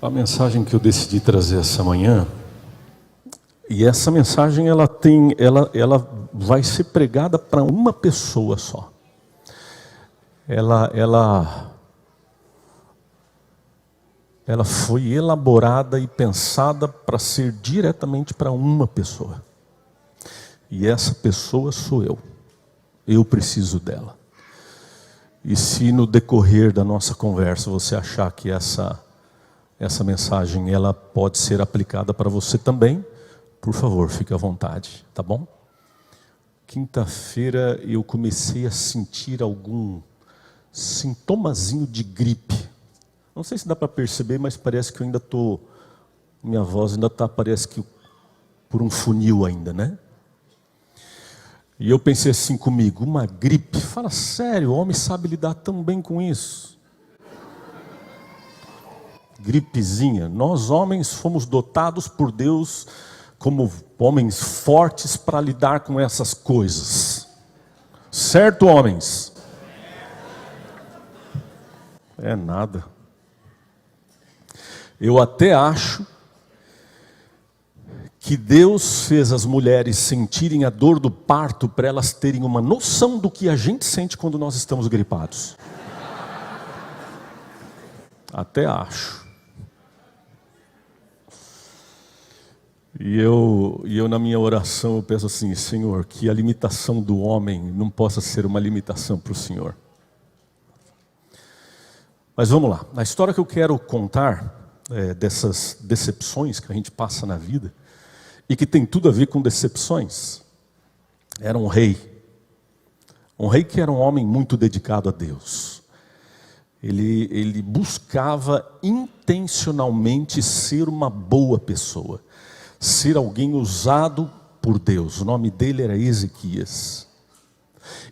A mensagem que eu decidi trazer essa manhã, e essa mensagem ela vai ser pregada para uma pessoa só. Ela foi elaborada e pensada para ser diretamente para uma pessoa. E essa pessoa sou eu. Eu preciso dela. E se no decorrer da nossa conversa você achar que essa mensagem ela pode ser aplicada para você também, por favor, fique à vontade, tá bom? Quinta-feira eu comecei a sentir algum sintomazinho de gripe. Não sei se dá para perceber, mas parece que eu ainda minha voz ainda está, parece que por um funil ainda, né? E eu pensei assim comigo, uma gripe? Fala sério, o homem sabe lidar tão bem com isso. Gripezinha. Nós homens fomos dotados por Deus como homens fortes para lidar com essas coisas. Certo, homens? É nada. Eu até acho que Deus fez as mulheres sentirem a dor do parto para elas terem uma noção do que a gente sente quando nós estamos gripados. Até acho. E eu na minha oração eu penso assim, Senhor, que a limitação do homem não possa ser uma limitação para o Senhor. Mas vamos lá, a história que eu quero contar dessas decepções que a gente passa na vida, e que tem tudo a ver com decepções. Era um rei que era um homem muito dedicado a Deus. Ele buscava intencionalmente ser uma boa pessoa, ser alguém usado por Deus. O nome dele era Ezequias.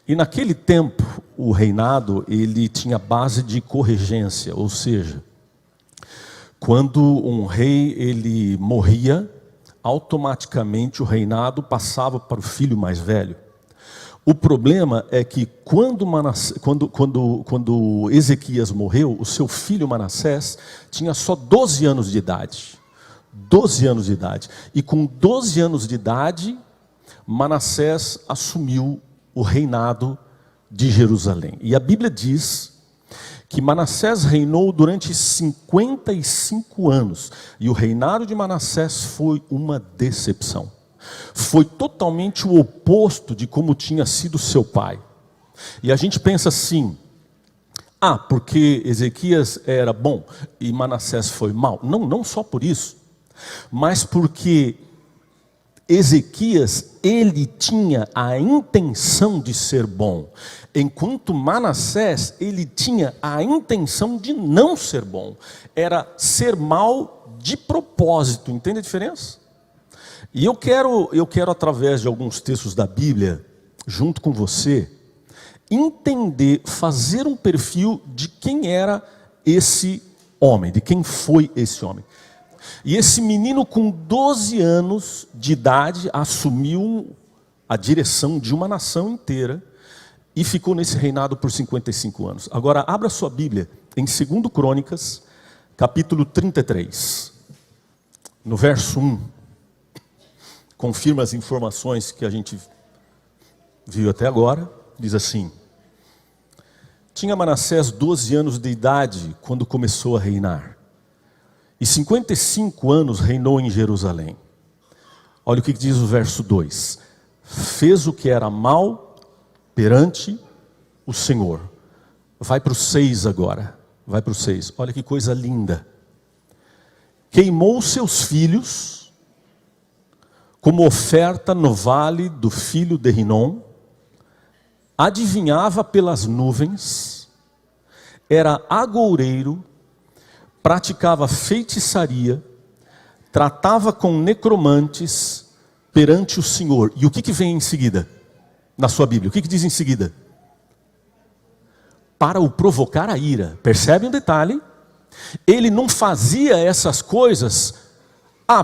E naquele tempo, o reinado, ele tinha base de corregência, ou seja, quando um rei ele morria, automaticamente o reinado passava para o filho mais velho. O problema é que quando Ezequias morreu, o seu filho Manassés tinha só 12 anos de idade. 12 anos de idade. E com 12 anos de idade, Manassés assumiu o reinado de Jerusalém. E a Bíblia diz que Manassés reinou durante 55 anos. E o reinado de Manassés foi uma decepção. Foi totalmente o oposto de como tinha sido seu pai. E a gente pensa assim, porque Ezequias era bom e Manassés foi mau. Não só por isso, mas porque Ezequias, ele tinha a intenção de ser bom, enquanto Manassés, ele tinha a intenção de não ser bom. Era ser mal de propósito, entende a diferença? E eu quero através de alguns textos da Bíblia, junto com você, entender, fazer um perfil de quem era esse homem, de quem foi esse homem. E esse menino com 12 anos de idade assumiu a direção de uma nação inteira e ficou nesse reinado por 55 anos. Agora abra sua Bíblia em 2 Crônicas, capítulo 33, no verso 1. Confirma as informações que a gente viu até agora. Diz assim: tinha Manassés 12 anos de idade quando começou a reinar. E 55 anos reinou em Jerusalém. Olha o que diz o verso 2. Fez o que era mal perante o Senhor. Vai para o 6 agora. Vai para o 6. Olha que coisa linda. Queimou seus filhos como oferta no vale do filho de Rinom. Adivinhava pelas nuvens. Era agoureiro. Praticava feitiçaria, tratava com necromantes perante o Senhor. E o que vem em seguida? Na sua Bíblia, o que diz em seguida? Para o provocar a ira. Percebe um detalhe? Ele não fazia essas coisas,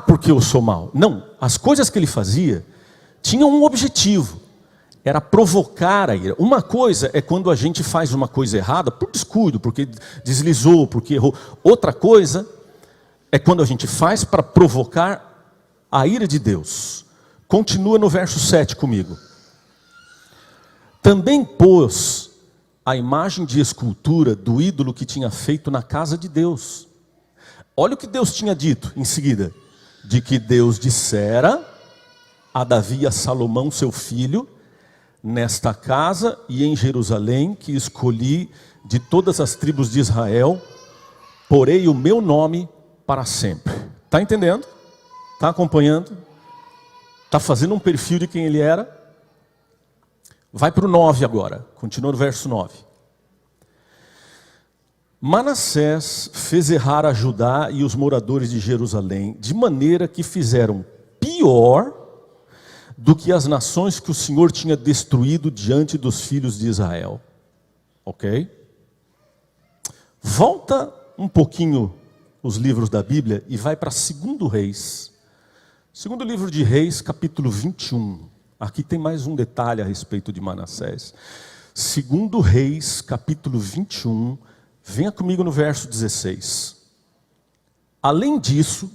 porque eu sou mau. Não, as coisas que ele fazia tinham um objetivo. Era provocar a ira. Uma coisa é quando a gente faz uma coisa errada por descuido, porque deslizou, porque errou. Outra coisa é quando a gente faz para provocar a ira de Deus. Continua no verso 7 comigo. Também pôs a imagem de escultura do ídolo que tinha feito na casa de Deus. Olha o que Deus tinha dito em seguida. De que Deus dissera a Davi e a Salomão, seu filho, nesta casa e em Jerusalém, que escolhi de todas as tribos de Israel, porei o meu nome para sempre. Está entendendo? Está acompanhando? Está fazendo um perfil de quem ele era? Vai para o 9 agora, continua no verso 9. Manassés fez errar a Judá e os moradores de Jerusalém, de maneira que fizeram pior do que as nações que o Senhor tinha destruído diante dos filhos de Israel. Ok? Volta um pouquinho os livros da Bíblia e vai para 2 Reis. Segundo livro de Reis, capítulo 21. Aqui tem mais um detalhe a respeito de Manassés. 2 Reis, capítulo 21. Venha comigo no verso 16. Além disso,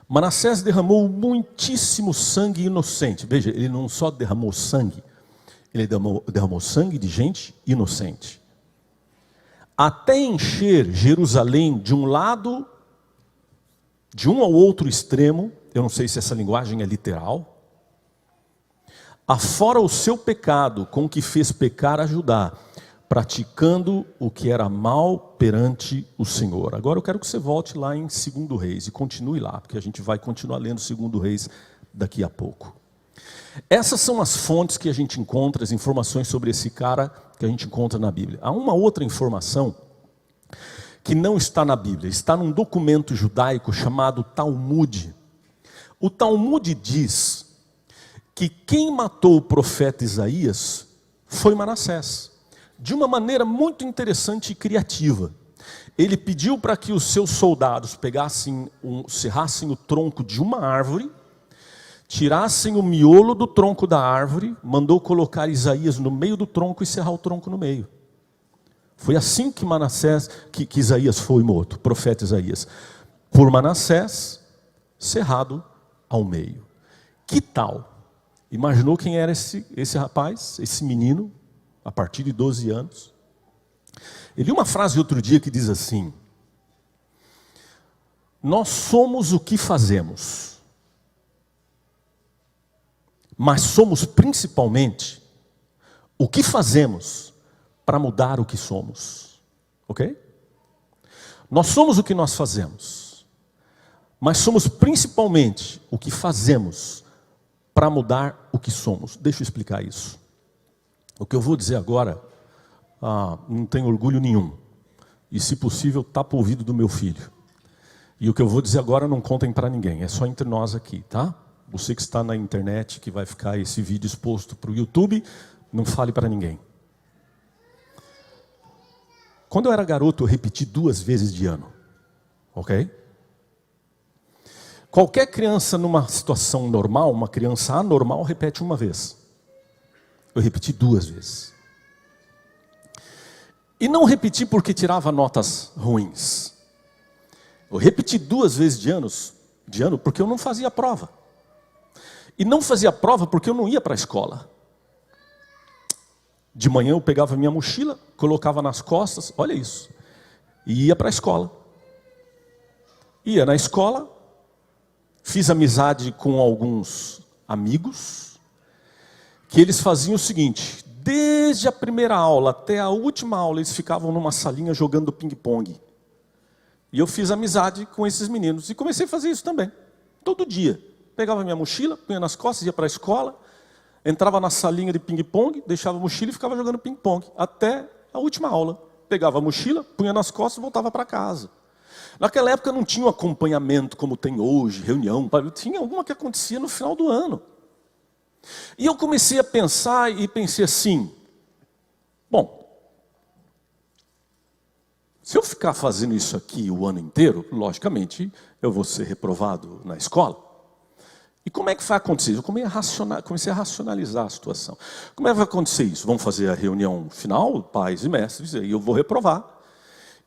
Manassés derramou muitíssimo sangue inocente. Veja, ele não só derramou sangue, ele derramou sangue de gente inocente. Até encher Jerusalém de um lado, de um ao outro extremo, eu não sei se essa linguagem é literal, afora o seu pecado com que fez pecar a Judá, praticando o que era mal perante o Senhor. Agora eu quero que você volte lá em 2 Reis e continue lá, porque a gente vai continuar lendo 2 Reis daqui a pouco. Essas são as fontes que a gente encontra, as informações sobre esse cara que a gente encontra na Bíblia. Há uma outra informação que não está na Bíblia, está num documento judaico chamado Talmud. O Talmud diz que quem matou o profeta Isaías foi Manassés. De uma maneira muito interessante e criativa. Ele pediu para que os seus soldados serrassem o tronco de uma árvore, tirassem o miolo do tronco da árvore, mandou colocar Isaías no meio do tronco e serrar o tronco no meio. Foi assim que que Isaías foi morto, o profeta Isaías. Por Manassés, serrado ao meio. Que tal? Imaginou quem era esse rapaz, esse menino? A partir de 12 anos. Eu li uma frase outro dia que diz assim: nós somos o que fazemos, mas somos principalmente o que fazemos para mudar o que somos. Ok? Nós somos o que nós fazemos, mas somos principalmente o que fazemos para mudar o que somos. Deixa eu explicar isso. O que eu vou dizer agora, não tenho orgulho nenhum. E se possível, tapa o ouvido do meu filho. E o que eu vou dizer agora não contem para ninguém, é só entre nós aqui, tá? Você que está na internet, que vai ficar esse vídeo exposto para o YouTube, não fale para ninguém. Quando eu era garoto, eu repeti 2 vezes de ano. Ok? Qualquer criança numa situação normal, uma criança anormal, repete uma vez. Eu repeti 2 vezes. E não repeti porque tirava notas ruins. Eu repeti 2 vezes de ano porque eu não fazia prova. E não fazia prova porque eu não ia para a escola. De manhã eu pegava minha mochila, colocava nas costas, olha isso, e ia para a escola. Ia na escola, fiz amizade com alguns amigos, que eles faziam o seguinte: desde a primeira aula até a última aula, eles ficavam numa salinha jogando ping-pong. E eu fiz amizade com esses meninos, e comecei a fazer isso também, todo dia. Pegava minha mochila, punha nas costas, ia para a escola, entrava na salinha de ping-pong, deixava a mochila e ficava jogando ping-pong, até a última aula. Pegava a mochila, punha nas costas e voltava para casa. Naquela época não tinha um acompanhamento como tem hoje, reunião, tinha alguma que acontecia no final do ano. E eu comecei a pensar e pensei assim, bom, se eu ficar fazendo isso aqui o ano inteiro, logicamente eu vou ser reprovado na escola. E como é que vai acontecer isso? Eu comecei a racionalizar a situação. Como é que vai acontecer isso? Vamos fazer a reunião final, pais e mestres, e eu vou reprovar.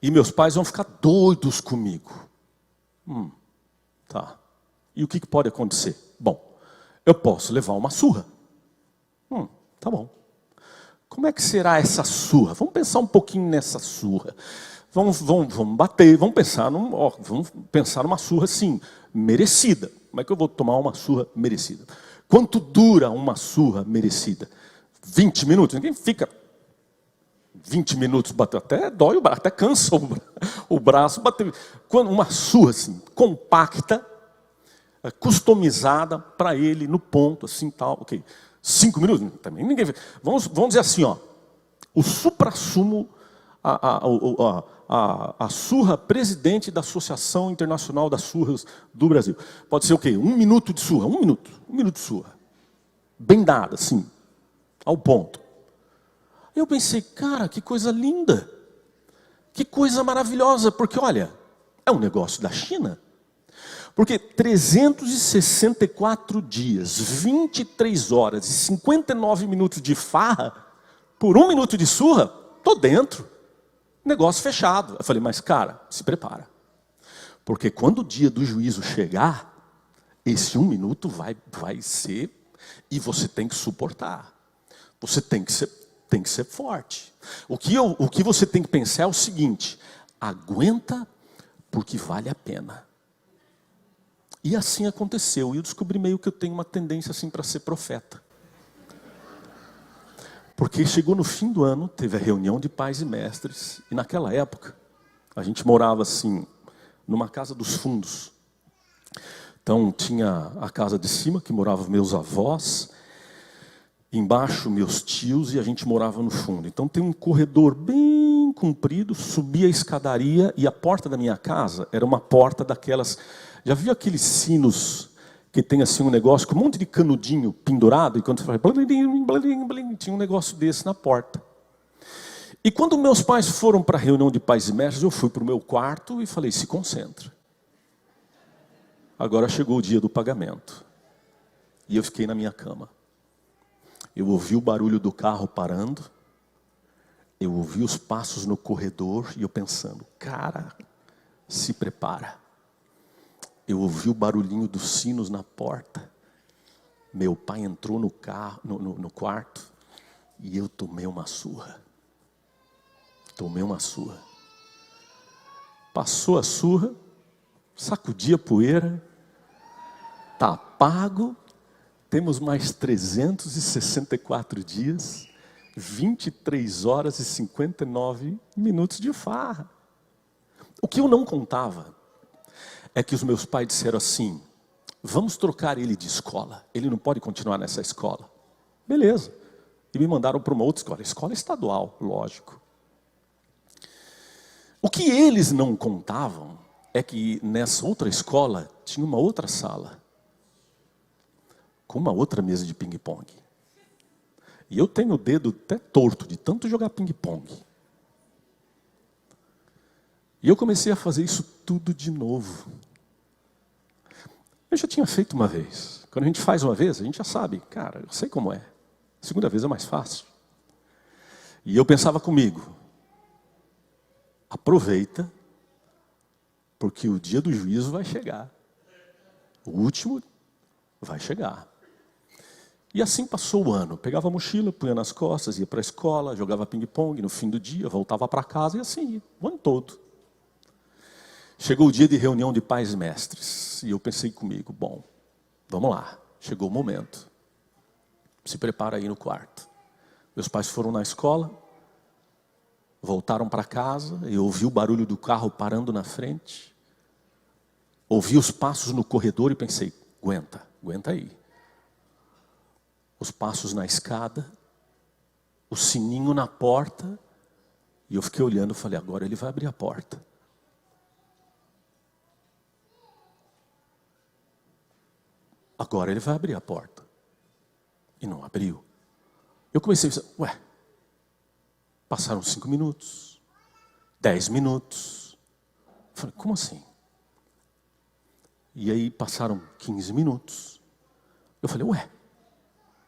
E meus pais vão ficar doidos comigo. Tá. E o que pode acontecer? Bom, eu posso levar uma surra. Tá bom. Como é que será essa surra? Vamos pensar um pouquinho nessa surra. Vamos bater, vamos pensar numa surra assim, merecida. Como é que eu vou tomar uma surra merecida? Quanto dura uma surra merecida? 20 minutos? Ninguém fica 20 minutos batendo. Até dói o braço, até cansa o braço. Uma surra assim, compacta, customizada para ele, no ponto, assim, tal. Ok. 5 minutos? Também ninguém vê. Vamos dizer assim, ó. O suprassumo, a surra presidente da Associação Internacional das Surras do Brasil. Pode ser o quê? 1 minuto de surra. 1 minuto. 1 minuto de surra. Bem dada, assim. Ao ponto. Eu pensei, cara, que coisa linda. Que coisa maravilhosa. Porque, olha, é um negócio da China. Porque 364 dias, 23 horas e 59 minutos de farra, por 1 minuto de surra, tô dentro. Negócio fechado. Eu falei, mas cara, se prepara. Porque quando o dia do juízo chegar, esse 1 minuto vai ser, e você tem que suportar. Você tem que ser forte. O que você tem que pensar é o seguinte, aguenta porque vale a pena. E assim aconteceu. E eu descobri meio que eu tenho uma tendência assim para ser profeta. Porque chegou no fim do ano, teve a reunião de pais e mestres. E naquela época, a gente morava assim, numa casa dos fundos. Então tinha a casa de cima, que moravam meus avós. Embaixo meus tios e a gente morava no fundo. Então tem um corredor bem comprido, subia a escadaria e a porta da minha casa era uma porta daquelas... Já viu aqueles sinos que tem assim um negócio com um monte de canudinho pendurado e quando você faz bling, bling, bling, tinha um negócio desse na porta. E quando meus pais foram para a reunião de pais e mestres, eu fui para o meu quarto e falei, se concentra. Agora chegou o dia do pagamento. E eu fiquei na minha cama. Eu ouvi o barulho do carro parando. Eu ouvi os passos no corredor e eu pensando, cara, se prepara. Eu ouvi o barulhinho dos sinos na porta. Meu pai entrou no quarto e eu tomei uma surra. Tomei uma surra. Passou a surra, sacudi a poeira, tá pago. Temos mais 364 dias, 23 horas e 59 minutos de farra. O que eu não contava é que os meus pais disseram assim, vamos trocar ele de escola, ele não pode continuar nessa escola. Beleza. E me mandaram para uma outra escola estadual, lógico. O que eles não contavam é que nessa outra escola tinha uma outra sala, com uma outra mesa de ping-pong. E eu tenho o dedo até torto de tanto jogar ping-pong. E eu comecei a fazer isso tudo de novo. Eu já tinha feito uma vez. Quando a gente faz uma vez, a gente já sabe, cara, eu sei como é. A segunda vez é mais fácil. E eu pensava comigo, aproveita, porque o dia do juízo vai chegar. O último vai chegar. E assim passou o ano. Pegava a mochila, punha nas costas, ia para a escola, jogava ping-pong, no fim do dia, voltava para casa e assim ia, o ano todo. Chegou o dia de reunião de pais e mestres. E eu pensei comigo, bom, vamos lá, chegou o momento. Se prepara aí no quarto. Meus pais foram na escola, voltaram para casa, eu ouvi o barulho do carro parando na frente. Ouvi os passos no corredor e pensei, aguenta aí. Os passos na escada, o sininho na porta, e eu fiquei olhando e falei, agora ele vai abrir a porta. Agora ele vai abrir a porta. E não abriu. Eu comecei a pensar, passaram 5 minutos, 10 minutos. Eu falei, como assim? E aí passaram 15 minutos. Eu falei,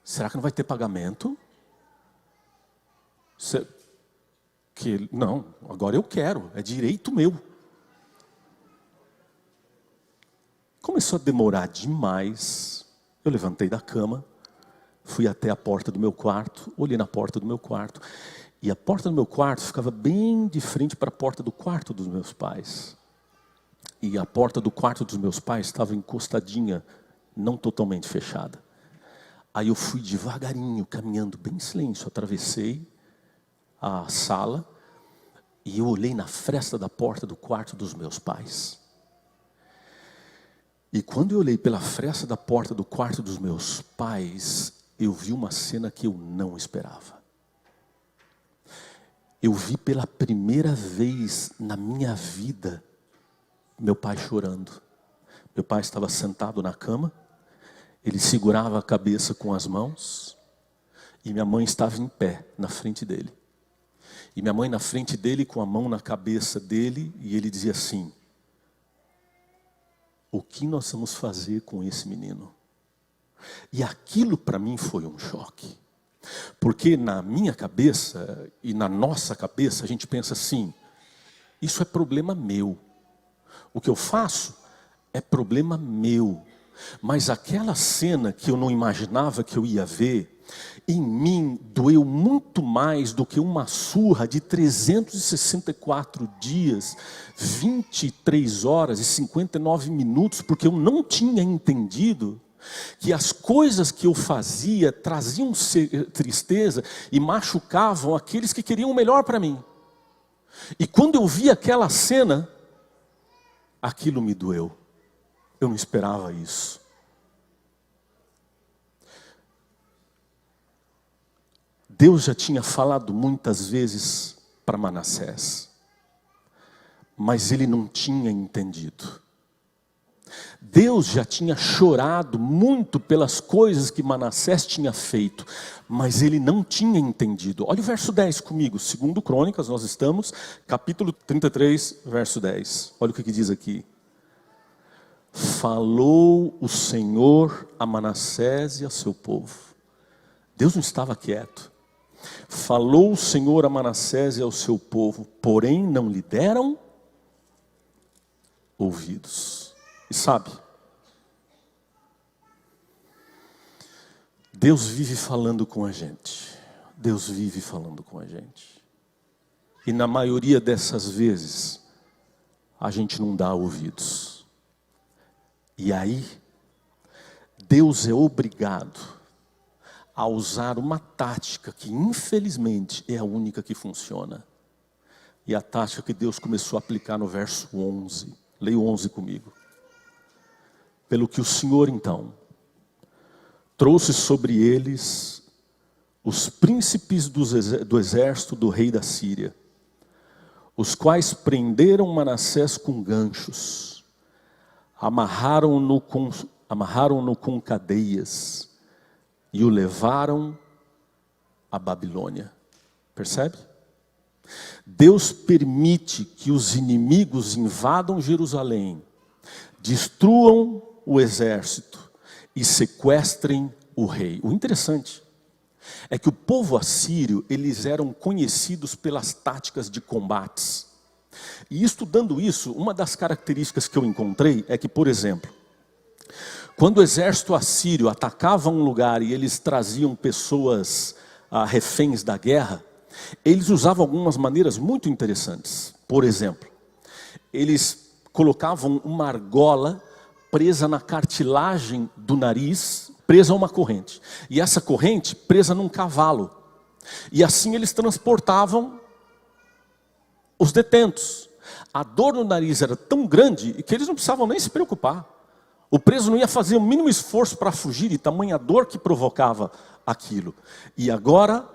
será que não vai ter pagamento? Não, agora eu quero, é direito meu. começou a demorar demais, eu levantei da cama, fui até a porta do meu quarto, olhei na porta do meu quarto, e a porta do meu quarto ficava bem de frente para a porta do quarto dos meus pais. E a porta do quarto dos meus pais estava encostadinha, não totalmente fechada. Aí eu fui devagarinho, caminhando bem em silêncio, atravessei a sala e eu olhei na fresta da porta do quarto dos meus pais. E quando eu olhei pela fresta da porta do quarto dos meus pais, eu vi uma cena que eu não esperava. Eu vi pela primeira vez na minha vida meu pai chorando. Meu pai estava sentado na cama, ele segurava a cabeça com as mãos, e minha mãe estava em pé na frente dele. E minha mãe na frente dele, com a mão na cabeça dele, e ele dizia assim: o que nós vamos fazer com esse menino? E aquilo para mim foi um choque. Porque na minha cabeça e na nossa cabeça a gente pensa assim: isso é problema meu. O que eu faço é problema meu. Mas aquela cena que eu não imaginava que eu ia ver, em mim doeu muito mais do que uma surra de 364 dias, 23 horas e 59 minutos, porque eu não tinha entendido que as coisas que eu fazia traziam tristeza e machucavam aqueles que queriam o melhor para mim. E quando eu vi aquela cena, aquilo me doeu. Eu não esperava isso. Deus já tinha falado muitas vezes para Manassés, mas ele não tinha entendido. Deus já tinha chorado muito pelas coisas que Manassés tinha feito, mas ele não tinha entendido. Olha o verso 10 comigo, 2 Crônicas, nós estamos, capítulo 33, verso 10. Olha o que diz aqui. Falou o Senhor a Manassés e a seu povo. Deus não estava quieto. Falou o Senhor a Manassés e ao seu povo, porém não lhe deram ouvidos. E sabe, Deus vive falando com a gente. Deus vive falando com a gente. E na maioria dessas vezes, a gente não dá ouvidos. E aí, Deus é obrigado a usar uma tática que infelizmente é a única que funciona. E a tática que Deus começou a aplicar no verso 11. Leia o 11 comigo. Pelo que o Senhor então trouxe sobre eles os príncipes do exército do rei da Síria, os quais prenderam Manassés com ganchos, amarraram-no com cadeias e o levaram à Babilônia. Percebe? Deus permite que os inimigos invadam Jerusalém, destruam o exército e sequestrem o rei. O interessante é que o povo assírio, eles eram conhecidos pelas táticas de combates. E estudando isso, uma das características que eu encontrei é que, por exemplo, quando o exército assírio atacava um lugar e eles traziam pessoas reféns da guerra, eles usavam algumas maneiras muito interessantes. Por exemplo, eles colocavam uma argola presa na cartilagem do nariz, presa a uma corrente. E essa corrente presa num cavalo. E assim eles transportavam os detentos. A dor no nariz era tão grande que eles não precisavam nem se preocupar. O preso não ia fazer o mínimo esforço para fugir, e tamanha dor que provocava aquilo. E agora,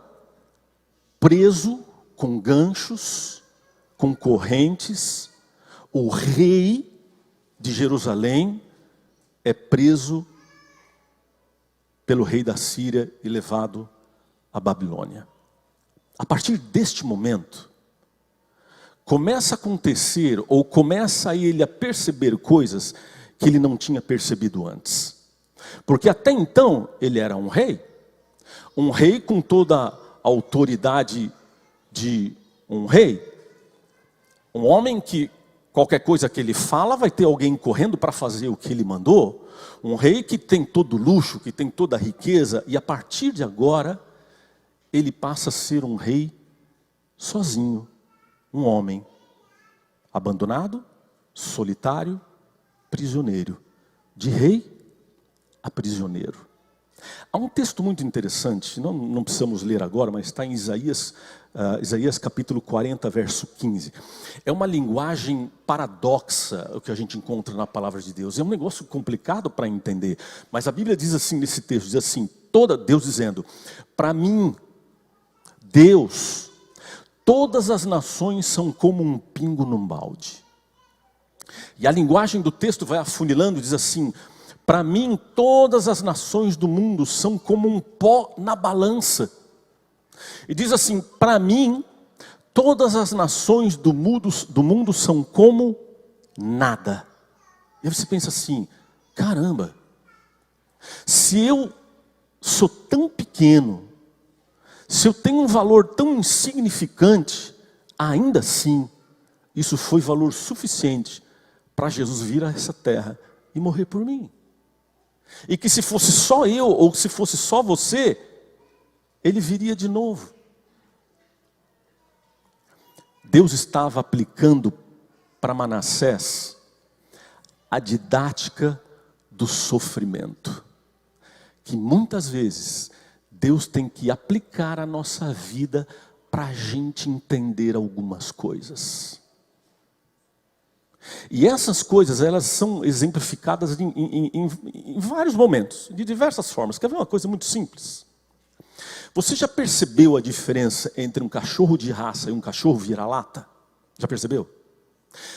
preso com ganchos, com correntes, o rei de Jerusalém é preso pelo rei da Síria e levado à Babilônia. A partir deste momento, começa a acontecer, ou começa ele a perceber coisas que ele não tinha percebido antes. Porque até então ele era um rei com toda a autoridade de um rei, um homem que qualquer coisa que ele fala, vai ter alguém correndo para fazer o que ele mandou. Um rei que tem todo luxo, que tem toda a riqueza, e a partir de agora, ele passa a ser um rei sozinho, um homem abandonado, solitário, prisioneiro, de rei a prisioneiro. Há um texto muito interessante, não precisamos ler agora, mas está em Isaías capítulo 40, verso 15. É uma linguagem paradoxa o que a gente encontra na palavra de Deus. É um negócio complicado para entender, mas a Bíblia diz assim nesse texto, diz assim, Deus dizendo, para mim, Deus, todas as nações são como um pingo num balde. E a linguagem do texto vai afunilando e diz assim, para mim todas as nações do mundo são como um pó na balança. E diz assim, para mim todas as nações do mundo são como nada. E aí você pensa assim, caramba, se eu sou tão pequeno, se eu tenho um valor tão insignificante, ainda assim, isso foi valor suficiente para Jesus vir a essa terra e morrer por mim. E que se fosse só eu, ou se fosse só você, ele viria de novo. Deus estava aplicando para Manassés a didática do sofrimento. Que muitas vezes Deus tem que aplicar a nossa vida para a gente entender algumas coisas. E essas coisas, elas são exemplificadas em vários momentos, de diversas formas. Quer ver uma coisa muito simples? Você já percebeu a diferença entre um cachorro de raça e um cachorro vira-lata? Já percebeu?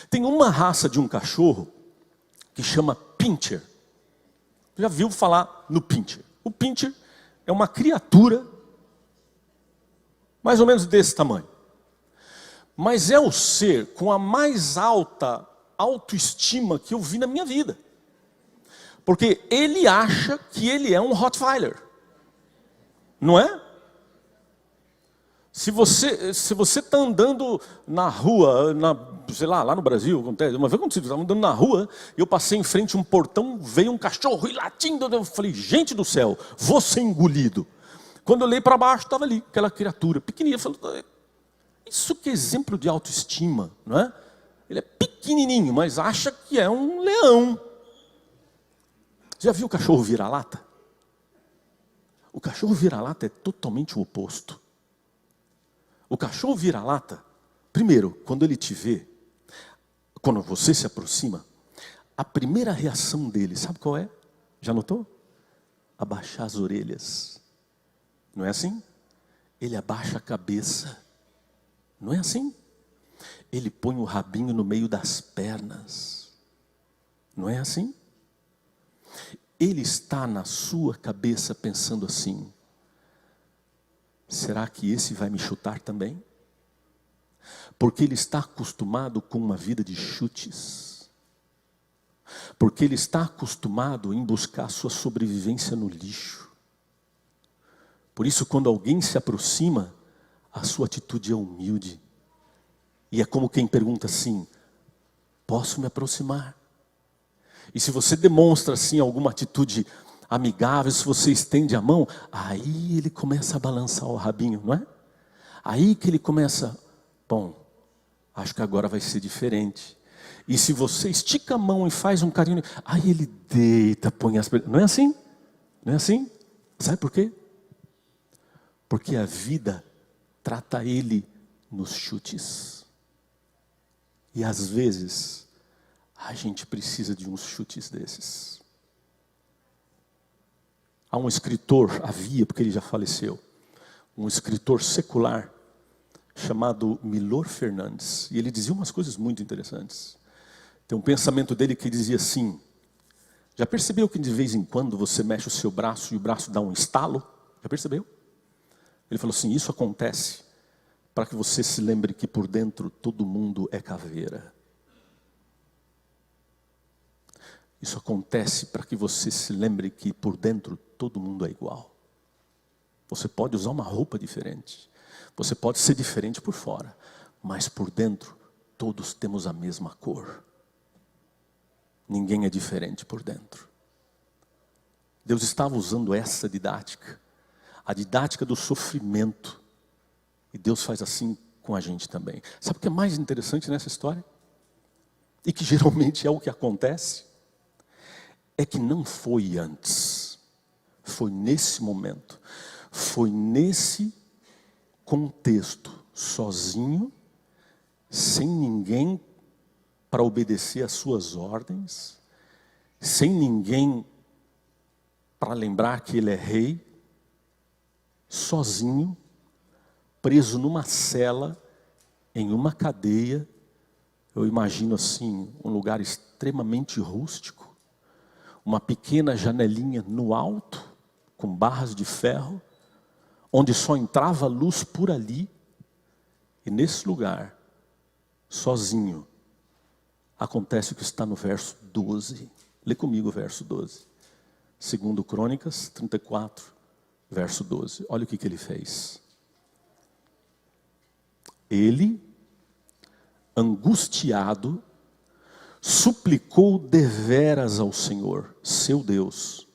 Tem uma raça de um cachorro que chama Pinscher. Já viu falar no Pinscher? O Pinscher é uma criatura mais ou menos desse tamanho. Mas é o ser com a mais alta autoestima que eu vi na minha vida. Porque ele acha que ele é um Rottweiler. Não é? Se você está andando na rua, sei lá no Brasil, acontece, uma vez quando você estava andando na rua, eu passei em frente a um portão, veio um cachorro e latindo, eu falei, gente do céu, vou ser engolido. Quando eu olhei para baixo, estava ali, aquela criatura pequenininha, eu falei, isso que é exemplo de autoestima, não é? Ele é pequenininho, mas acha que é um leão. Já viu o cachorro vira-lata? O cachorro vira-lata é totalmente o oposto. O cachorro vira-lata, primeiro, quando ele te vê, quando você se aproxima, a primeira reação dele, sabe qual é? Já notou? Abaixar as orelhas. Não é assim? Ele abaixa a cabeça. Não é assim? Ele põe o rabinho no meio das pernas. Não é assim? Ele está na sua cabeça pensando assim, será que esse vai me chutar também? Porque ele está acostumado com uma vida de chutes. Porque ele está acostumado em buscar sua sobrevivência no lixo. Por isso, quando alguém se aproxima, a sua atitude é humilde. E é como quem pergunta assim, posso me aproximar? E se você demonstra assim alguma atitude amigável, se você estende a mão, aí ele começa a balançar o rabinho, não é? Aí que ele começa, bom, acho que agora vai ser diferente. E se você estica a mão e faz um carinho, aí ele deita, põe as pernas. Não é assim? Não é assim? Sabe por quê? Porque a vida trata ele nos chutes. E às vezes, a gente precisa de uns chutes desses. Há um escritor, havia, porque ele já faleceu, um escritor secular, chamado Milor Fernandes. E ele dizia umas coisas muito interessantes. Tem um pensamento dele que dizia assim, já percebeu que de vez em quando você mexe o seu braço e o braço dá um estalo? Já percebeu? Ele falou assim, isso acontece para que você se lembre que por dentro todo mundo é caveira. Isso acontece para que você se lembre que por dentro todo mundo é igual. Você pode usar uma roupa diferente. Você pode ser diferente por fora. Mas por dentro todos temos a mesma cor. Ninguém é diferente por dentro. Deus estava usando essa didática, a didática do sofrimento. E Deus faz assim com a gente também. Sabe o que é mais interessante nessa história? E que geralmente é o que acontece? É que não foi antes. Foi nesse momento. Foi nesse contexto, sozinho, sem ninguém para obedecer às suas ordens, sem ninguém para lembrar que ele é rei, sozinho, preso numa cela, em uma cadeia. Eu imagino assim, um lugar extremamente rústico, uma pequena janelinha no alto, com barras de ferro, onde só entrava luz por ali. E nesse lugar, sozinho, acontece o que está no verso 12. Lê comigo o verso 12. Segundo Crônicas 34, verso 12. Olha o que ele fez. Ele, angustiado, suplicou deveras ao Senhor, seu Deus,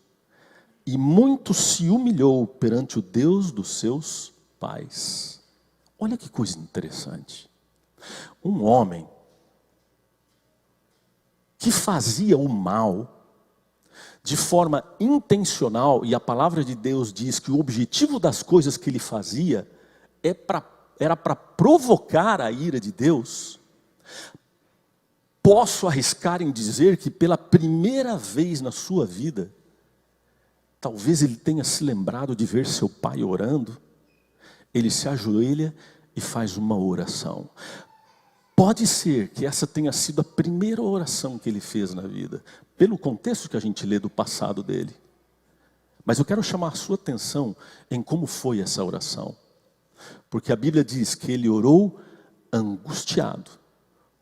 e muito se humilhou perante o Deus dos seus pais. Olha que coisa interessante. Um homem que fazia o mal de forma intencional, e a palavra de Deus diz que o objetivo das coisas que ele fazia era para provocar a ira de Deus. Posso arriscar em dizer que pela primeira vez na sua vida, talvez ele tenha se lembrado de ver seu pai orando, ele se ajoelha e faz uma oração. Pode ser que essa tenha sido a primeira oração que ele fez na vida, pelo contexto que a gente lê do passado dele. Mas eu quero chamar a sua atenção em como foi essa oração. Porque a Bíblia diz que ele orou angustiado,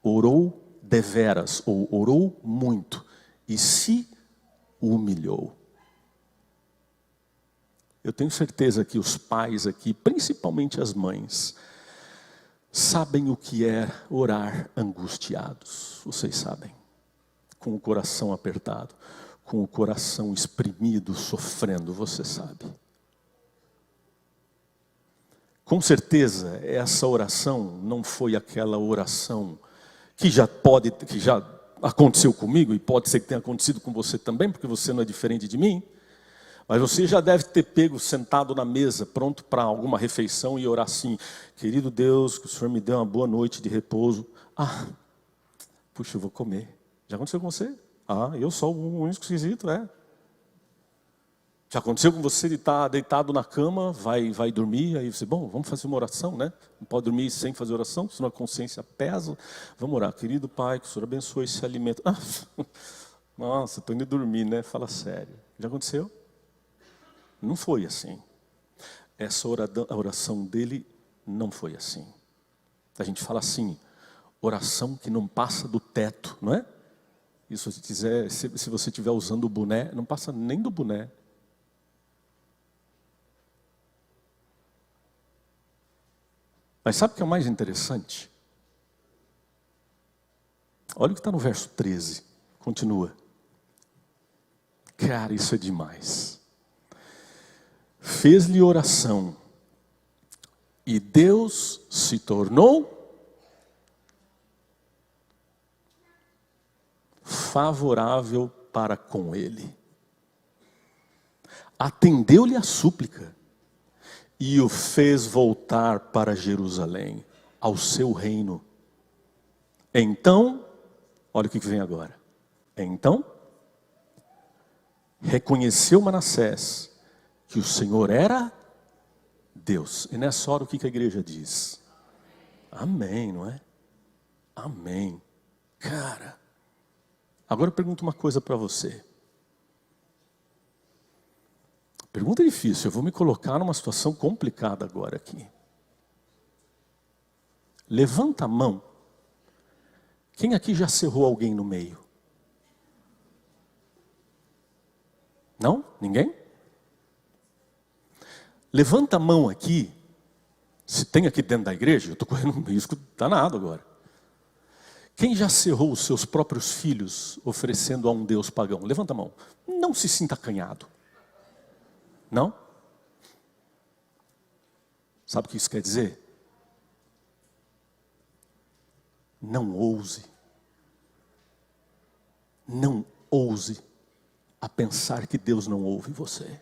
orou deveras, ou orou muito, e se humilhou. Eu tenho certeza que os pais aqui, principalmente as mães, sabem o que é orar angustiados. Vocês sabem. Com o coração apertado, com o coração exprimido, sofrendo, você sabe. Com certeza, essa oração não foi aquela oração que já aconteceu comigo, e pode ser que tenha acontecido com você também, porque você não é diferente de mim. Mas você já deve ter pego sentado na mesa, pronto para alguma refeição e orar assim: querido Deus, que o Senhor me dê uma boa noite de repouso. Puxa, eu vou comer. Já aconteceu com você? Eu sou um único esquisito, é. Já aconteceu com você de estar deitado na cama, vai dormir, aí você, vamos fazer uma oração, né? Não pode dormir sem fazer oração, senão a consciência pesa. Vamos orar. Querido Pai, que o Senhor abençoe esse alimento. Nossa, estou indo dormir, né? Fala sério. Já aconteceu? Não foi assim. Essa oração dele não foi assim. A gente fala assim, oração que não passa do teto, não é? E se você estiver usando o boné, não passa nem do boné. Mas sabe o que é o mais interessante? Olha o que está no verso 13. Continua. Cara, isso é demais. Fez-lhe oração, e Deus se tornou favorável para com ele. Atendeu-lhe a súplica, e o fez voltar para Jerusalém, ao seu reino. Então, olha o que vem agora. Então, reconheceu Manassés que o Senhor era Deus. E nessa hora o que a igreja diz? Amém, não é? Amém. Cara, agora eu pergunto uma coisa para você. Pergunta difícil, eu vou me colocar numa situação complicada agora aqui. Levanta a mão. Quem aqui já cerrou alguém no meio? Não? Ninguém? Levanta a mão aqui, se tem aqui dentro da igreja, eu estou correndo um risco danado agora. Quem já cerrou os seus próprios filhos oferecendo a um Deus pagão? Levanta a mão. Não se sinta acanhado. Não? Sabe o que isso quer dizer? Não ouse. Não ouse a pensar que Deus não ouve você.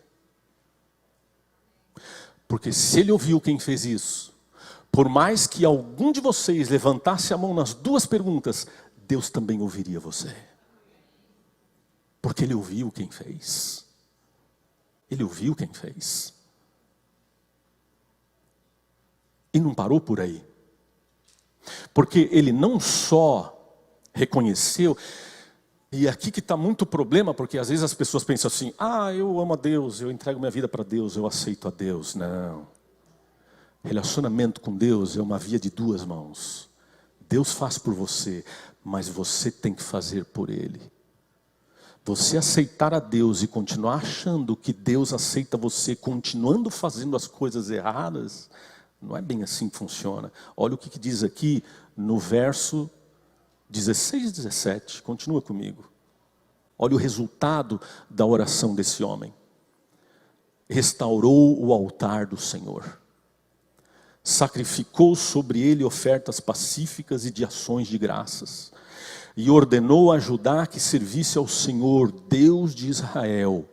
Porque se Ele ouviu quem fez isso, por mais que algum de vocês levantasse a mão nas duas perguntas, Deus também ouviria você. Porque Ele ouviu quem fez. Ele ouviu quem fez. E não parou por aí. Porque Ele não só reconheceu, e aqui que está muito problema, porque às vezes as pessoas pensam assim, eu amo a Deus, eu entrego minha vida para Deus, eu aceito a Deus. Não. Relacionamento com Deus é uma via de duas mãos. Deus faz por você, mas você tem que fazer por Ele. Você aceitar a Deus e continuar achando que Deus aceita você, continuando fazendo as coisas erradas, não é bem assim que funciona. Olha o que diz aqui no verso 16 e 17. Continua comigo. Olha o resultado da oração desse homem. Restaurou o altar do Senhor. Sacrificou sobre ele ofertas pacíficas e de ações de graças. E ordenou a Judá que servisse ao Senhor, Deus de Israel.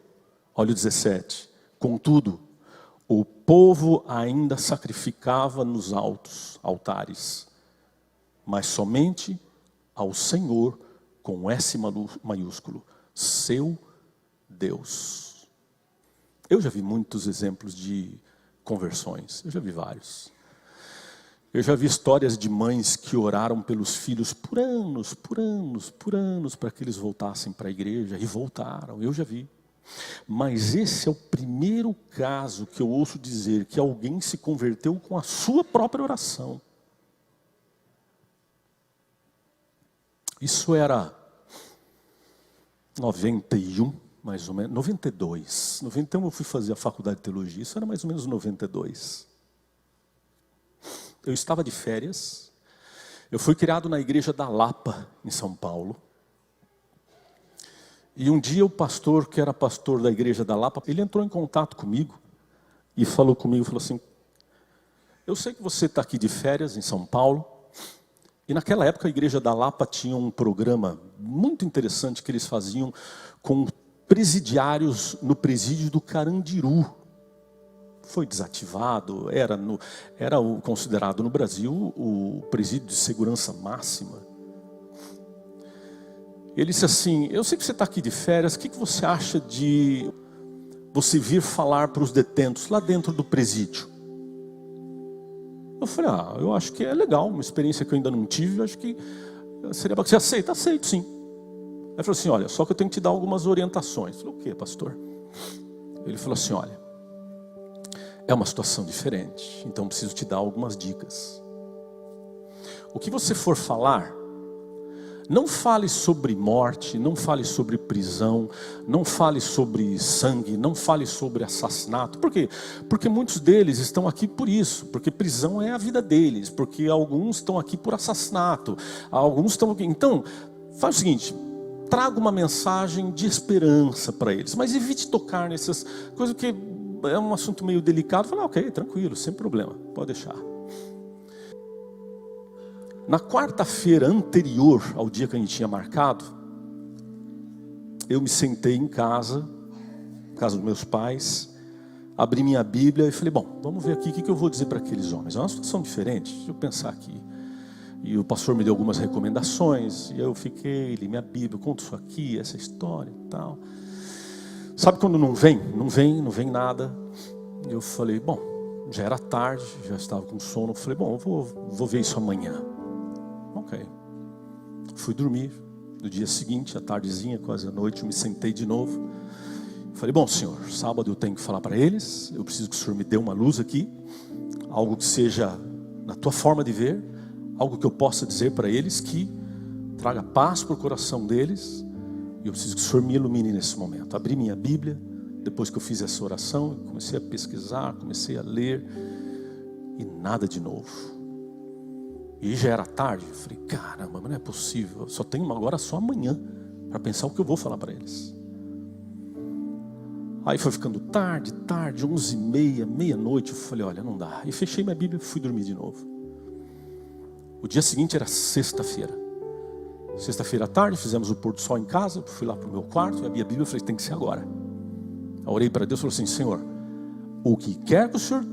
Olha o 17. Contudo, o povo ainda sacrificava nos altos altares, mas somente ao Senhor, com S maiúsculo, seu Deus. Eu já vi muitos exemplos de conversões, eu já vi vários. Eu já vi histórias de mães que oraram pelos filhos por anos, para que eles voltassem para a igreja, e voltaram, eu já vi. Mas esse é o primeiro caso que eu ouço dizer que alguém se converteu com a sua própria oração. Isso era 91, mais ou menos, 92. 91 eu fui fazer a faculdade de teologia, isso era mais ou menos 92. Eu estava de férias, eu fui criado na igreja da Lapa, em São Paulo. E um dia o pastor, que era pastor da igreja da Lapa, ele entrou em contato comigo e falou assim, eu sei que você está aqui de férias em São Paulo, e naquela época a igreja da Lapa tinha um programa muito interessante que eles faziam com presidiários no presídio do Carandiru. Foi desativado, era considerado no Brasil o presídio de segurança máxima. Ele disse assim, eu sei que você está aqui de férias, o que você acha de você vir falar para os detentos lá dentro do presídio? Eu falei, eu acho que é legal, uma experiência que eu ainda não tive, eu acho que seria bacana. Você aceita? Aceito, sim. Ele falou assim, olha, só que eu tenho que te dar algumas orientações. Eu falei, o quê, pastor? Ele falou assim, olha, é uma situação diferente, então preciso te dar algumas dicas. O que você for falar, não fale sobre morte, não fale sobre prisão, não fale sobre sangue, não fale sobre assassinato. Por quê? Porque muitos deles estão aqui por isso, porque prisão é a vida deles, porque alguns estão aqui por assassinato, alguns estão aqui. Então, faz o seguinte, traga uma mensagem de esperança para eles, mas evite tocar nessas coisas, porque é um assunto meio delicado. Fala, ok, tranquilo, sem problema, pode deixar. Na quarta-feira anterior ao dia que a gente tinha marcado, eu me sentei em casa dos meus pais, abri minha Bíblia e falei, bom, vamos ver aqui o que eu vou dizer para aqueles homens. É uma situação diferente, deixa eu pensar aqui. E o pastor me deu algumas recomendações, e eu fiquei, li minha Bíblia, conto isso aqui, essa história e tal. Sabe quando não vem nada? Eu falei, bom, já era tarde, já estava com sono, eu falei, bom, eu vou ver isso amanhã. Ok. Fui dormir. No dia seguinte, à tardezinha, quase à noite, eu me sentei de novo. Falei, bom, senhor, sábado eu tenho que falar para eles. Eu preciso que o senhor me dê uma luz aqui. Algo que seja na tua forma de ver. Algo que eu possa dizer para eles que traga paz para o coração deles. E eu preciso que o senhor me ilumine nesse momento. Abri minha Bíblia, depois que eu fiz essa oração, comecei a pesquisar, comecei a ler. E nada de novo. E já era tarde. Eu falei, caramba, mas não é possível. Eu só tenho agora só amanhã para pensar o que eu vou falar para eles. Aí foi ficando tarde, 11h30, meia-noite. Eu falei, olha, não dá. E fechei minha Bíblia e fui dormir de novo. O dia seguinte era sexta-feira. Sexta-feira à tarde, fizemos o pôr do sol em casa. Fui lá para o meu quarto, abri a Bíblia e falei, tem que ser agora. Eu orei para Deus e falei assim, Senhor, o que quer que o Senhor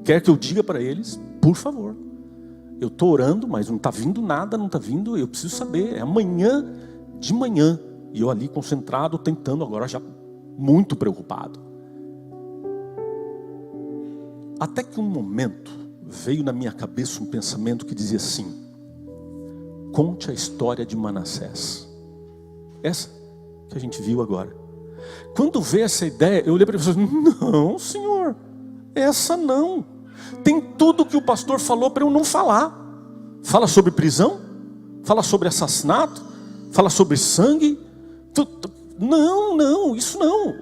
quer que eu diga para eles, por favor. Eu estou orando, mas não está vindo nada, não está vindo, eu preciso saber. É amanhã de manhã. E eu ali concentrado, tentando, agora já muito preocupado. Até que um momento veio na minha cabeça um pensamento que dizia assim, conte a história de Manassés. Essa que a gente viu agora. Quando veio essa ideia, eu olhei para ele e falei, não, Senhor, essa não. Tem tudo que o pastor falou para eu não falar. Fala sobre prisão, fala sobre assassinato, fala sobre sangue. Não, isso não.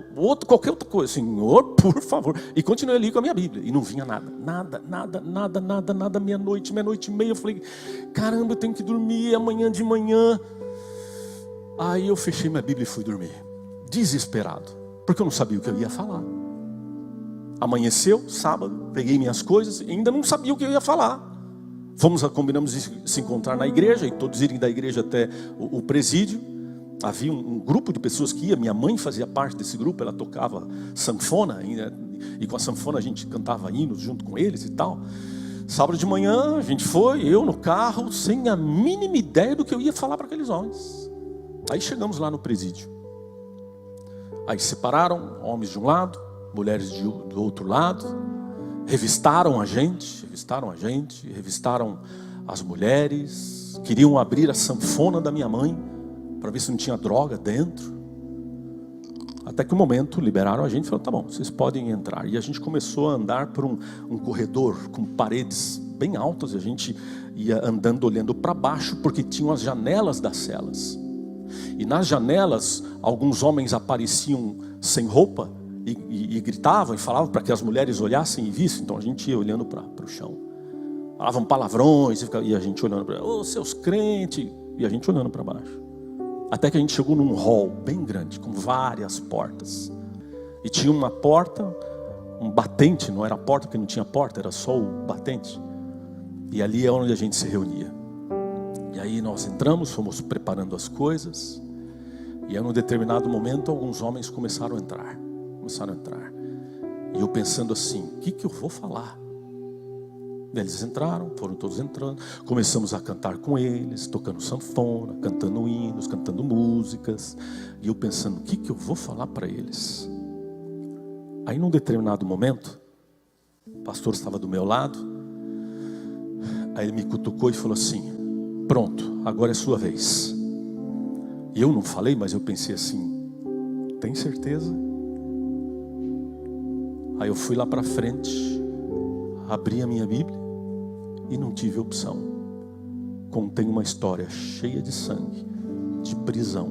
Qualquer outra coisa, Senhor, por favor. E continuei ali com a minha Bíblia. E não vinha nada. Meia-noite e meia. Eu falei, caramba, eu tenho que dormir amanhã de manhã. Aí eu fechei minha Bíblia e fui dormir. Desesperado, porque eu não sabia o que eu ia falar. Amanheceu, sábado, peguei minhas coisas e ainda não sabia o que eu ia falar. Combinamos de se encontrar na igreja e todos irem da igreja até o presídio. Havia um grupo de pessoas que ia, minha mãe fazia parte desse grupo, ela tocava sanfona, e com a sanfona a gente cantava hinos junto com eles e tal. Sábado de manhã a gente foi, eu no carro, sem a mínima ideia do que eu ia falar para aqueles homens. Aí chegamos lá no presídio. Aí separaram, homens de um lado, mulheres do outro lado. Revistaram a gente, revistaram as mulheres. Queriam abrir a sanfona da minha mãe para ver se não tinha droga dentro. Até que um momento liberaram a gente e falaram, tá bom, vocês podem entrar. E a gente começou a andar por um corredor com paredes bem altas. E a gente ia andando, olhando para baixo, porque tinham as janelas das celas. E nas janelas, alguns homens apareciam sem roupa e gritavam e falavam para que as mulheres olhassem e vissem. Então a gente ia olhando para o chão. Falavam palavrões e a gente olhando para seus crentes, e a gente olhando para baixo. Até que a gente chegou num hall bem grande, com várias portas. E tinha uma porta, um batente, não era porta porque não tinha porta, era só o batente. E ali é onde a gente se reunia. E aí nós entramos, fomos preparando as coisas. E aí num determinado momento alguns homens começaram a entrar. E eu pensando assim, o que eu vou falar? E eles entraram, foram todos entrando. Começamos a cantar com eles, tocando sanfona, cantando hinos, cantando músicas. E eu pensando, o que eu vou falar para eles? Aí num determinado momento, o pastor estava do meu lado. Aí ele me cutucou e falou assim, pronto, agora é sua vez. E eu não falei, mas eu pensei assim, tem certeza? Aí eu fui lá para frente, abri a minha Bíblia e não tive opção. Contém uma história cheia de sangue, de prisão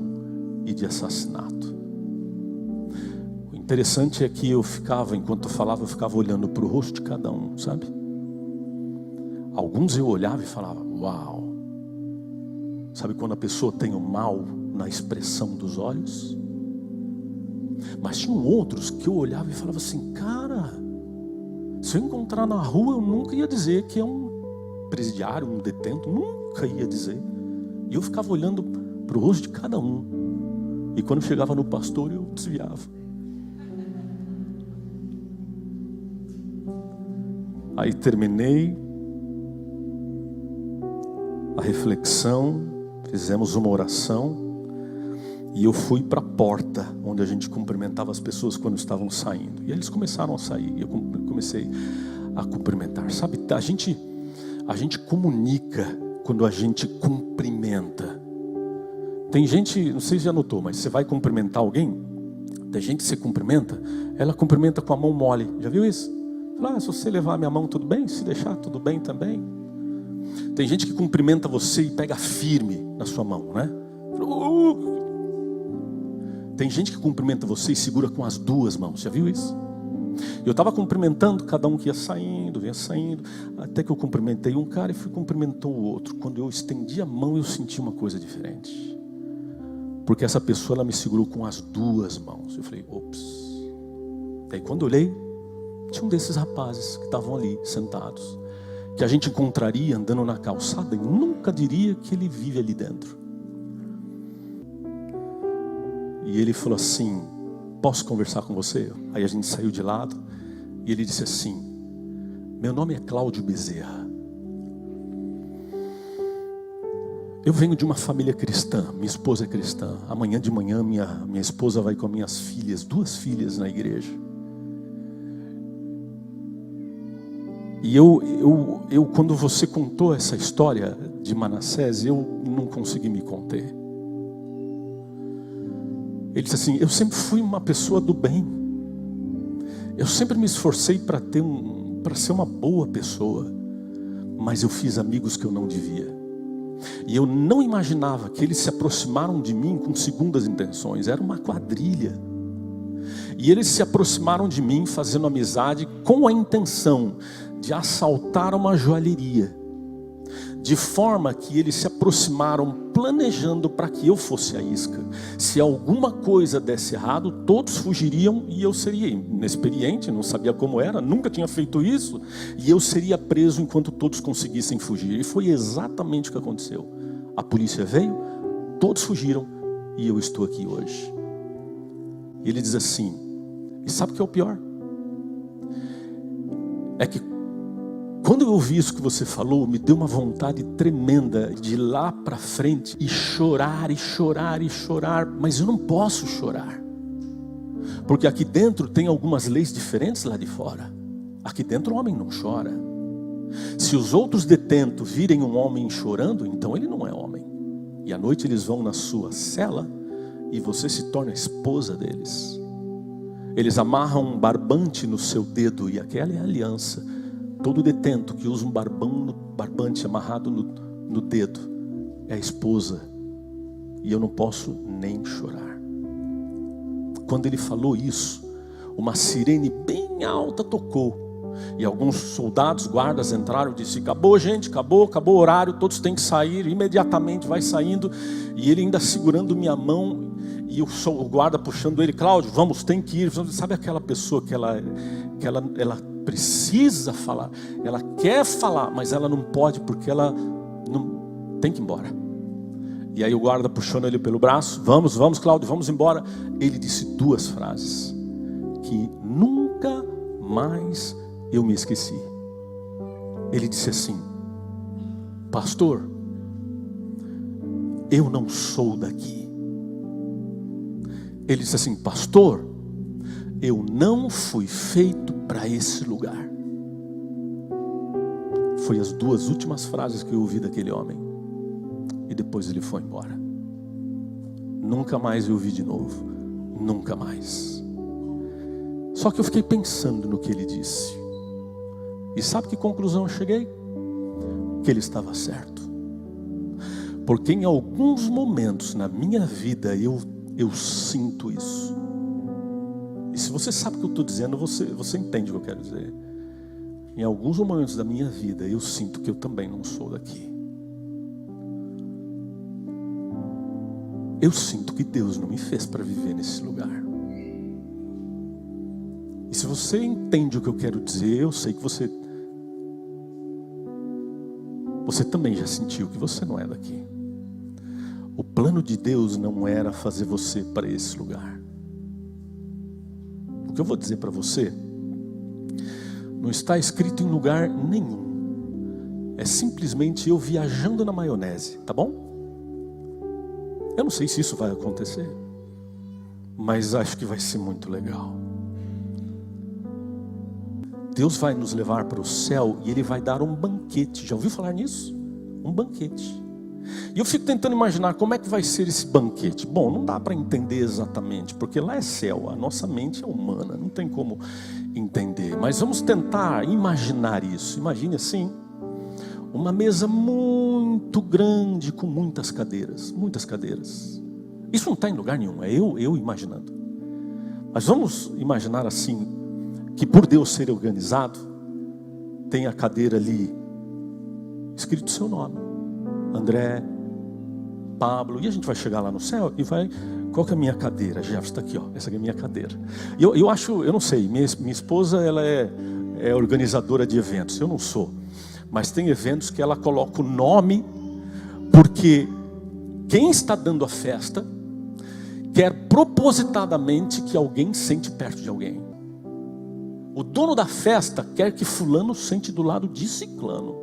e de assassinato. O interessante é que eu ficava, enquanto eu falava, eu ficava olhando para o rosto de cada um, sabe? Alguns eu olhava e falava, uau. Sabe quando a pessoa tem o mal na expressão dos olhos? Mas tinham outros que eu olhava e falava assim, cara, se eu encontrar na rua eu nunca ia dizer que é um presidiário, um detento, nunca ia dizer. E eu ficava olhando para o rosto de cada um. E quando chegava no pastor eu desviava. Aí terminei a reflexão, fizemos uma oração. E eu fui para a porta, onde a gente cumprimentava as pessoas quando estavam saindo. E eles começaram a sair, e eu comecei a cumprimentar. Sabe, a gente comunica quando a gente cumprimenta. Tem gente, não sei se já notou, mas você vai cumprimentar alguém, tem gente que você cumprimenta, ela cumprimenta com a mão mole. Já viu isso? Fala, se você levar a minha mão, tudo bem? Se deixar, tudo bem também. Tem gente que cumprimenta você e pega firme na sua mão, né? Tem gente que cumprimenta você e segura com as duas mãos, já viu isso? Eu estava cumprimentando cada um que ia saindo, até que eu cumprimentei um cara e fui cumprimentar o outro. Quando eu estendi a mão, eu senti uma coisa diferente. Porque essa pessoa, ela me segurou com as duas mãos. Eu falei, ops. Daí quando eu olhei, tinha um desses rapazes que estavam ali, sentados, que a gente encontraria andando na calçada e nunca diria que ele vive ali dentro. E ele falou assim, posso conversar com você? Aí a gente saiu de lado e ele disse assim, meu nome é Cláudio Bezerra. Eu venho de uma família cristã, minha esposa é cristã. Amanhã de manhã minha esposa vai com as minhas filhas, 2 filhas na igreja. E eu quando você contou essa história de Manassés, eu não consegui me conter. Ele disse assim, eu sempre fui uma pessoa do bem. Eu sempre me esforcei para ser uma boa pessoa. Mas eu fiz amigos que eu não devia. E eu não imaginava que eles se aproximaram de mim com segundas intenções. Era uma quadrilha. E eles se aproximaram de mim fazendo amizade com a intenção de assaltar uma joalheria. De forma que eles se aproximaram planejando para que eu fosse a isca. Se alguma coisa desse errado, todos fugiriam e eu seria inexperiente, não sabia como era, nunca tinha feito isso. E eu seria preso enquanto todos conseguissem fugir. E foi exatamente o que aconteceu. A polícia veio, todos fugiram e eu estou aqui hoje. E ele diz assim, e sabe o que é o pior? É que quando eu ouvi isso que você falou, me deu uma vontade tremenda de ir lá para frente e chorar, e chorar, e chorar. Mas eu não posso chorar. Porque aqui dentro tem algumas leis diferentes lá de fora. Aqui dentro o homem não chora. Se os outros detentos virem um homem chorando, então ele não é homem. E à noite eles vão na sua cela e você se torna a esposa deles. Eles amarram um barbante no seu dedo e aquela é a aliança. Todo detento que usa um barbante amarrado no dedo é a esposa. E eu não posso nem chorar. Quando ele falou isso, uma sirene bem alta tocou. E alguns soldados, guardas entraram e disseram, acabou gente, acabou o horário, todos têm que sair. Imediatamente vai saindo. E ele ainda segurando minha mão. E o guarda puxando ele, Cláudio, vamos, tem que ir. Sabe aquela pessoa que ela precisa falar, ela quer falar, mas ela não pode porque ela não tem que ir embora. E aí o guarda puxando ele pelo braço, vamos Cláudio, vamos embora. Ele disse 2 frases que nunca mais eu me esqueci. Ele disse assim, pastor, eu não sou daqui. Ele disse assim, pastor, eu não fui feito para esse lugar. Foi as 2 últimas frases que eu ouvi daquele homem. E depois ele foi embora. Nunca mais eu ouvi de novo. Nunca mais. Só que eu fiquei pensando no que ele disse. E sabe que conclusão eu cheguei? Que ele estava certo. Porque em alguns momentos na minha vida eu sinto isso. E se você sabe o que eu estou dizendo, você entende o que eu quero dizer. Em alguns momentos da minha vida, eu sinto que eu também não sou daqui. Eu sinto que Deus não me fez para viver nesse lugar. E se você entende o que eu quero dizer, eu sei que você também já sentiu que você não é daqui. O plano de Deus não era fazer você para esse lugar. O que eu vou dizer para você não está escrito em lugar nenhum. É simplesmente eu viajando na maionese, tá bom? Eu não sei se isso vai acontecer, mas acho que vai ser muito legal. Deus vai nos levar para o céu e Ele vai dar um banquete. Já ouviu falar nisso? Um banquete. E eu fico tentando imaginar como é que vai ser esse banquete. Bom, não dá para entender exatamente, porque lá é céu, a nossa mente é humana, não tem como entender. Mas vamos tentar imaginar isso. Imagine assim, uma mesa muito grande com muitas cadeiras. Muitas cadeiras. Isso não está em lugar nenhum, é eu imaginando. Mas vamos imaginar assim, que por Deus ser organizado, tem a cadeira ali, escrito o seu nome, André, Pablo, e a gente vai chegar lá no céu e vai, qual que é a minha cadeira? Jefferson está aqui, ó, essa aqui é a minha cadeira. Eu acho, eu não sei, minha esposa, ela é organizadora de eventos, eu não sou, mas tem eventos que ela coloca o nome, porque quem está dando a festa quer propositadamente que alguém sente perto de alguém. O dono da festa quer que fulano sente do lado de ciclano.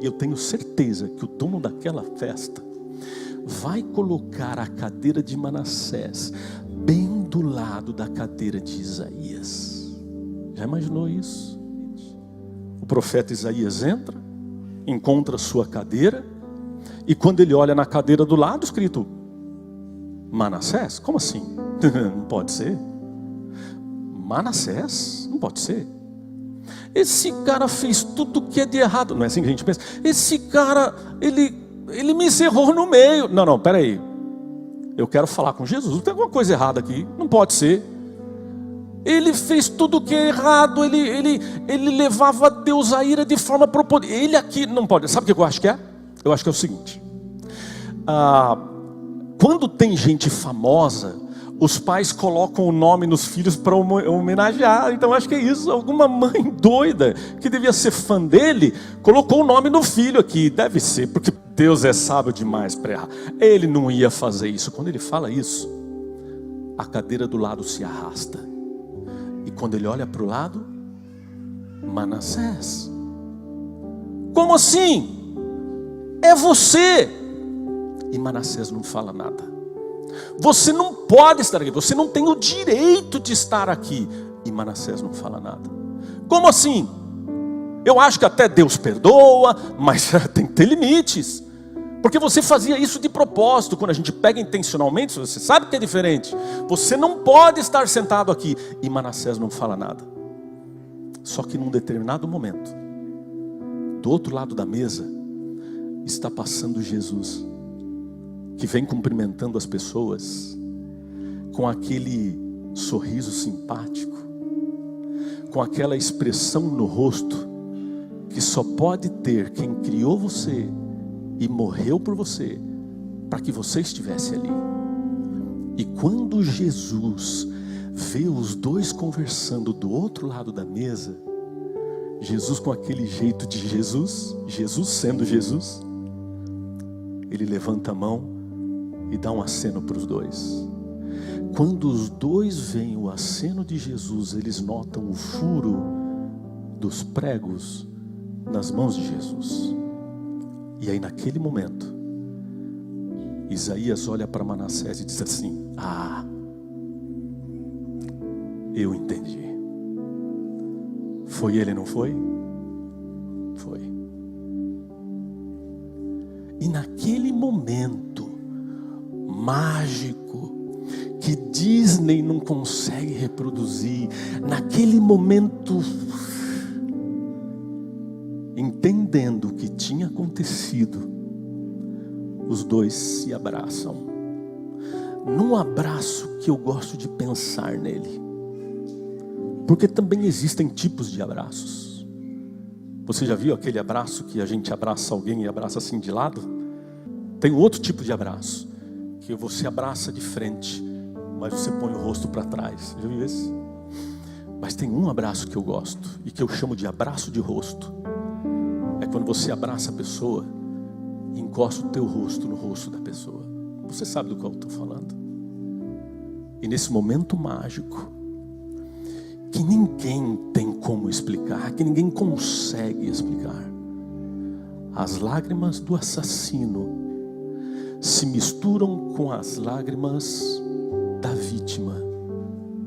E eu tenho certeza que o dono daquela festa vai colocar a cadeira de Manassés bem do lado da cadeira de Isaías. Já imaginou isso? O profeta Isaías entra, encontra sua cadeira, e quando ele olha na cadeira do lado, escrito Manassés, como assim? Não pode ser. Manassés? Não pode ser. Esse cara fez tudo que é de errado. Não é assim que a gente pensa. Esse cara, ele me encerrou no meio. Não, peraí. Eu quero falar com Jesus. Tem alguma coisa errada aqui. Não pode ser. Ele fez tudo que é errado. Ele levava Deus à ira de forma proposital. Ele aqui não pode. Sabe o que eu acho que é? Eu acho que é o seguinte. Quando tem gente famosa, os pais colocam o nome nos filhos para homenagear. Então acho que é isso. Alguma mãe doida que devia ser fã dele colocou o nome no filho aqui. Deve ser, porque Deus é sábio demais para errar. Ele não ia fazer isso. Quando ele fala isso, a cadeira do lado se arrasta. E quando ele olha para o lado, Manassés. Como assim? É você. E Manassés não fala nada. Você não pode estar aqui. Você não tem o direito de estar aqui. E Manassés não fala nada. Como assim? Eu acho que até Deus perdoa, mas tem que ter limites. Porque você fazia isso de propósito. Quando a gente pega intencionalmente, você sabe que é diferente. Você não pode estar sentado aqui. E Manassés não fala nada. Só que num determinado momento, do outro lado da mesa, está passando Jesus, que vem cumprimentando as pessoas com aquele sorriso simpático, com aquela expressão no rosto que só pode ter quem criou você e morreu por você para que você estivesse ali. E quando Jesus vê os dois conversando do outro lado da mesa, Jesus com aquele jeito de Jesus sendo Jesus, ele levanta a mão e dá um aceno para os dois. Quando os dois veem o aceno de Jesus, eles notam o furo dos pregos nas mãos de Jesus. E aí naquele momento, Isaías olha para Manassés e diz assim: eu entendi. Foi ele, não foi? Foi. E naquele momento mágico, que Disney não consegue reproduzir, naquele momento, entendendo o que tinha acontecido, os dois se abraçam. Num abraço que eu gosto de pensar nele, porque também existem tipos de abraços. Você já viu aquele abraço que a gente abraça alguém e abraça assim de lado? Tem outro tipo de abraço, que você abraça de frente, mas você põe o rosto para trás. Já viu esse? Mas tem um abraço que eu gosto, e que eu chamo de abraço de rosto. É quando você abraça a pessoa e encosta o teu rosto no rosto da pessoa. Você sabe do qual eu estou falando? E nesse momento mágico, que ninguém tem como explicar, que ninguém consegue explicar, as lágrimas do assassino se misturam com as lágrimas da vítima,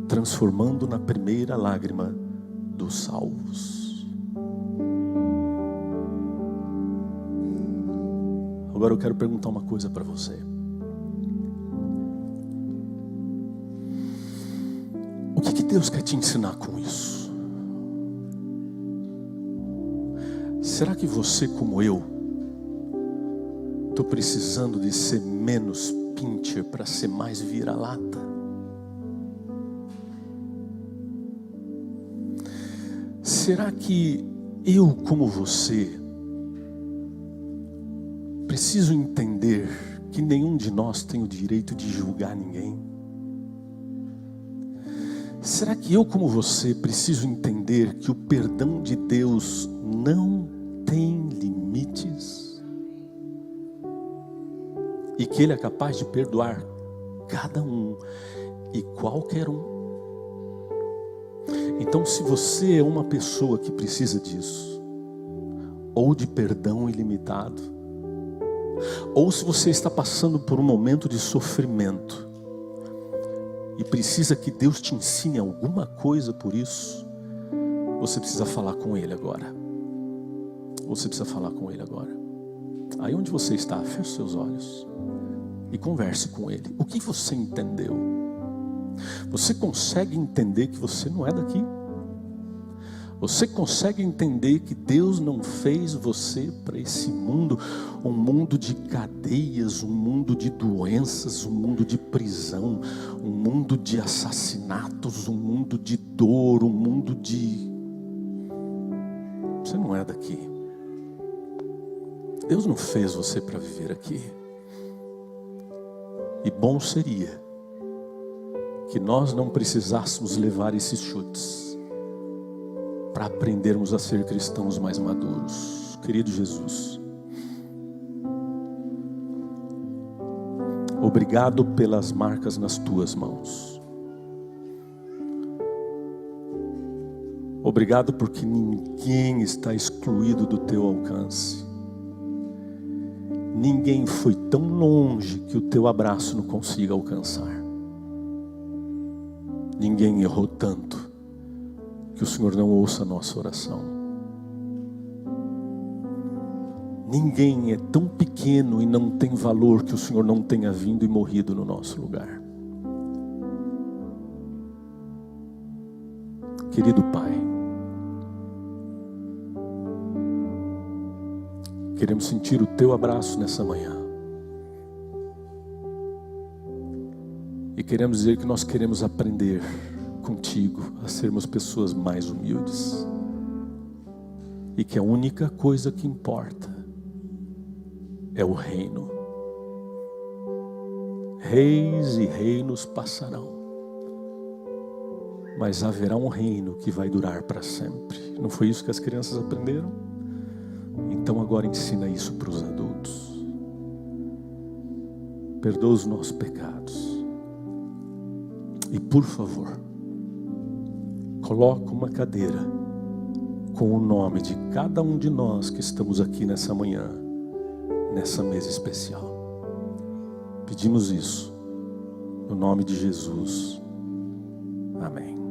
transformando na primeira lágrima dos salvos. Agora eu quero perguntar uma coisa para você. O que Deus quer te ensinar com isso? Será que você, como eu, estou precisando de ser menos pincher para ser mais vira-lata? será que eu, como você, preciso entender que nenhum de nós tem o direito de julgar ninguém? Será que eu, como você, preciso entender que o perdão de Deus não tem limites? E que Ele é capaz de perdoar cada um e qualquer um? Então, se você é uma pessoa que precisa disso, ou de perdão ilimitado, ou se você está passando por um momento de sofrimento e precisa que Deus te ensine alguma coisa por isso, você precisa falar com Ele agora. Você precisa falar com Ele agora. Aí onde você está, feche seus olhos e converse com Ele. O que você entendeu? Você consegue entender que você não é daqui? Você consegue entender que Deus não fez você para esse mundo, um mundo de cadeias, um mundo de doenças, um mundo de prisão, um mundo de assassinatos, um mundo de dor, um mundo de... Você não é daqui. Deus não fez você para viver aqui. E bom seria que nós não precisássemos levar esses chutes para aprendermos a ser cristãos mais maduros. Querido Jesus, obrigado pelas marcas nas tuas mãos. Obrigado porque ninguém está excluído do teu alcance. Ninguém foi tão longe que o teu abraço não consiga alcançar. Ninguém errou tanto que o Senhor não ouça a nossa oração. Ninguém é tão pequeno e não tem valor que o Senhor não tenha vindo e morrido no nosso lugar. Querido Pai, queremos sentir o teu abraço nessa manhã. E queremos dizer que nós queremos aprender contigo a sermos pessoas mais humildes. E que a única coisa que importa é o reino. Reis e reinos passarão, mas haverá um reino que vai durar para sempre. Não foi isso que as crianças aprenderam? Então agora ensina isso para os adultos. Perdoa os nossos pecados. E por favor, coloca uma cadeira com o nome de cada um de nós que estamos aqui nessa manhã, nessa mesa especial. Pedimos isso no nome de Jesus. Amém.